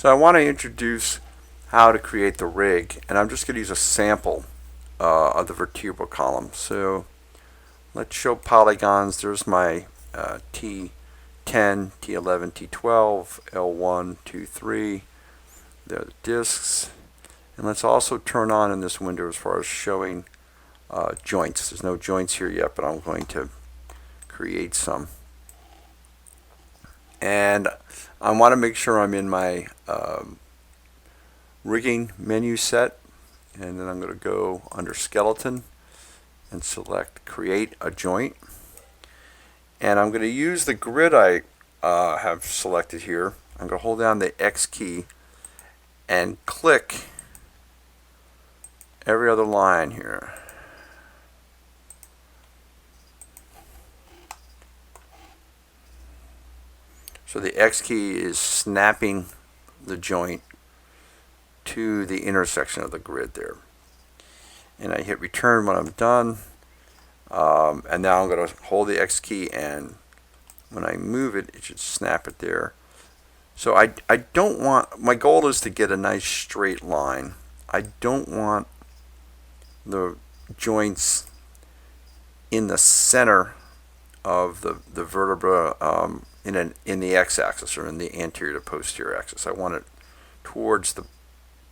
So I want to introduce how to create the rig, and I'm just going to use a sample of the vertebral column. So let's show polygons. There's my T10, T11, T12, L1, 2, 3. There are the discs. And let's also turn on in this window as far as showing joints. There's no joints here yet, but I'm going to create some. And I want to make sure I'm in my rigging menu set, and then I'm going to go under skeleton and select create a joint, and I'm going to use the grid I have selected here. I'm going to hold down the X key and click every other line here. So the X key is snapping the joint to the intersection of the grid there. And I hit return when I'm done. And now I'm going to hold the X key, and when I move it, it should snap it there. So I don't want, my goal is to get a nice straight line. I don't want the joints in the center of the vertebra in the x-axis, or in the anterior to posterior axis. I want it towards the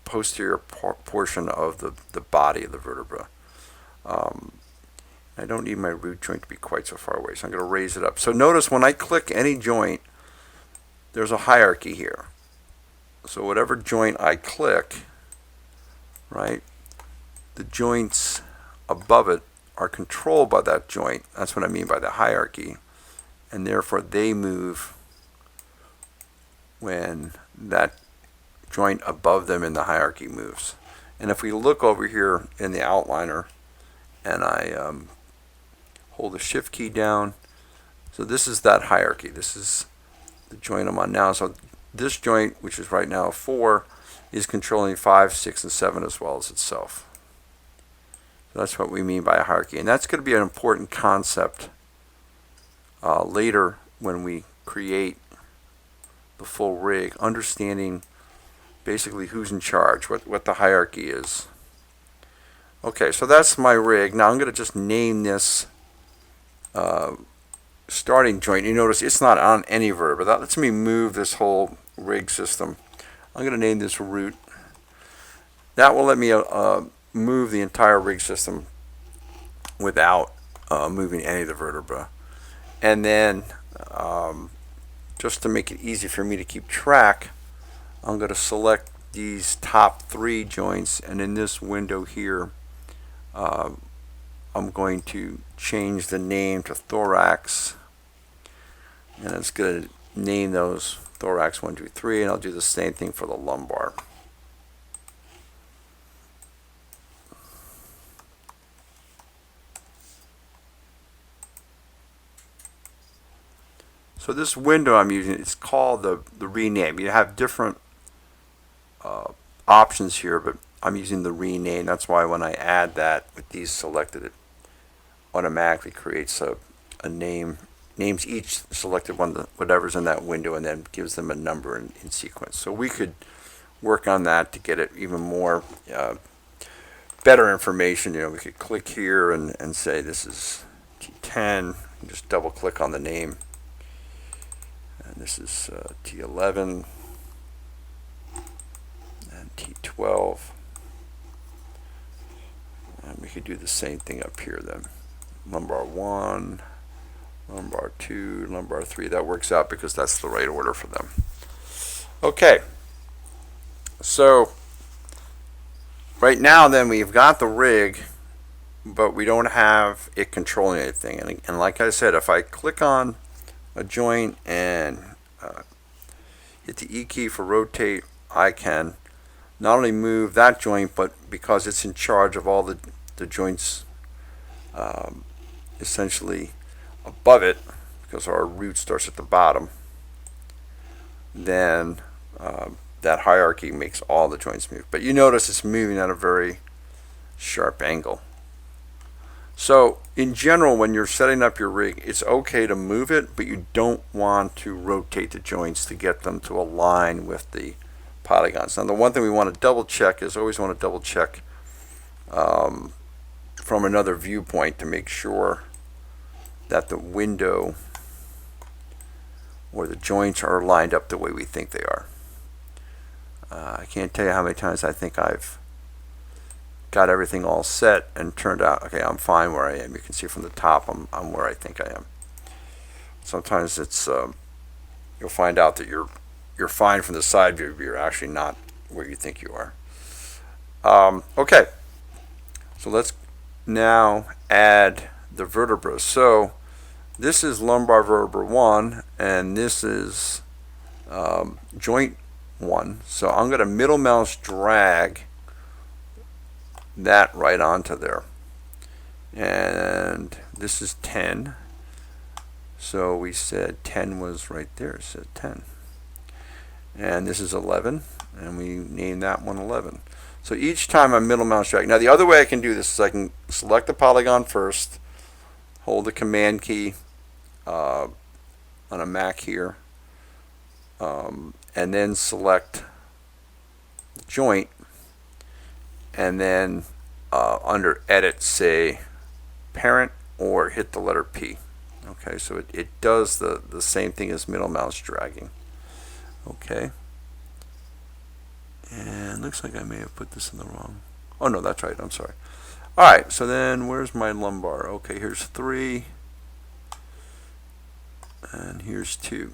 posterior portion of the body of the vertebra. I don't need my root joint to be quite so far away, so I'm going to raise it up. So notice when I click any joint, there's a hierarchy here. So whatever joint I click, right, the joints above it are controlled by that joint. That's what I mean by the hierarchy. And therefore they move when that joint above them in the hierarchy moves. And if we look over here in the outliner, and I hold the shift key down, so this is that hierarchy. This is the joint I'm on now. So this joint, which is right now 4, is controlling 5, 6, and 7 as well as itself. So that's what we mean by a hierarchy, and that's going to be an important concept later when we create the full rig, understanding basically who's in charge, what the hierarchy is. Okay, so that's my rig. Now I'm going to just name this starting joint. You notice it's not on any vertebra. That lets me move this whole rig system. I'm going to name this root. That will let me move the entire rig system without moving any of the vertebra. And then just to make it easy for me to keep track, I'm going to select these top 3 joints, and in this window here I'm going to change the name to thorax, and it's going to name those thorax 1, 2, 3, and I'll do the same thing for the lumbar. So this window I'm using, it's called the rename. You have different options here, but I'm using the rename. That's why when I add that with these selected, it automatically creates a name, names each selected one, whatever's in that window, and then gives them a number in sequence. So we could work on that to get it even more better information. You know, we could click here and say this is T10, and just double click on the name. And this is T11 and T12, and we could do the same thing up here then. Lumbar 1, lumbar 2, lumbar 3. That works out because that's the right order for them. Okay, so right now then we've got the rig, but we don't have it controlling anything. And like I said, if I click on a joint and hit the E key for rotate, I can not only move that joint, but because it's in charge of all the joints essentially above it, because our root starts at the bottom, then that hierarchy makes all the joints move. But you notice it's moving at a very sharp angle. So in general, when you're setting up your rig, it's okay to move it, but you don't want to rotate the joints to get them to align with the polygons. Now the one thing we want to double check is always want to double check from another viewpoint to make sure that the window or the joints are lined up the way we think they are. I can't tell you how many times I think I've got everything all set and turned out, okay, I'm fine where I am. You can see from the top I'm where I think I am. Sometimes it's you'll find out that you're fine from the side view, but you're actually not where you think you are. Okay, so let's now add the vertebrae. So this is lumbar vertebra 1 and this is joint 1. So I'm going to middle mouse drag that right onto there. And this is 10. So we said 10 was right there. It said 10. And this is 11. And we named that one 11. So each time I middle mouse drag. Now the other way I can do this is I can select the polygon first, hold the command key on a Mac here, and then select the joint, and then under edit say parent or hit the letter P. Okay, so it does the same thing as middle mouse dragging. Okay, and looks like I may have put this in the wrong, oh no, that's right, I'm sorry. Alright, so then where's my lumbar? Okay, here's 3 and here's 2.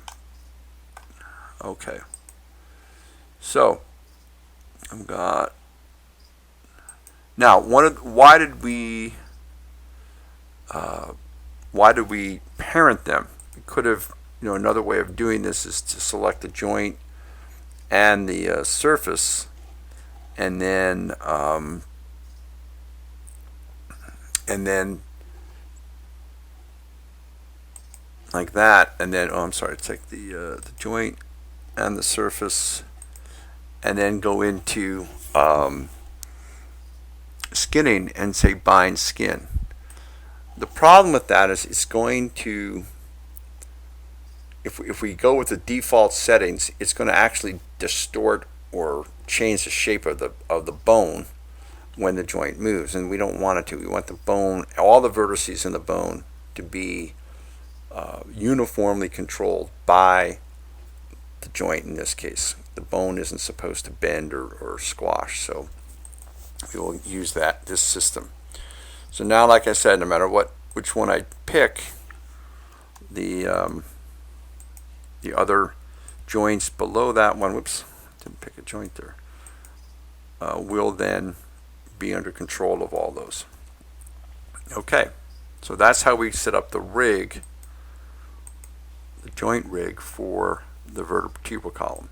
Okay, so I've got now why did we parent them? We could have, another way of doing this is to select the joint and the surface, and then like that, and then take the joint and the surface, and then go into skinning and say bind skin. The problem with that is it's going to, if we go with the default settings, it's going to actually distort or change the shape of the bone when the joint moves, and we don't want it to. We want the bone, all the vertices in the bone, to be uniformly controlled by the joint. In this case, the bone isn't supposed to bend or squash, so we will use this system. So now, like I said, no matter which one I pick, the other joints below that one, whoops, didn't pick a joint there, will then be under control of all those. Okay, so that's how we set up the rig, the joint rig for the vertebral column.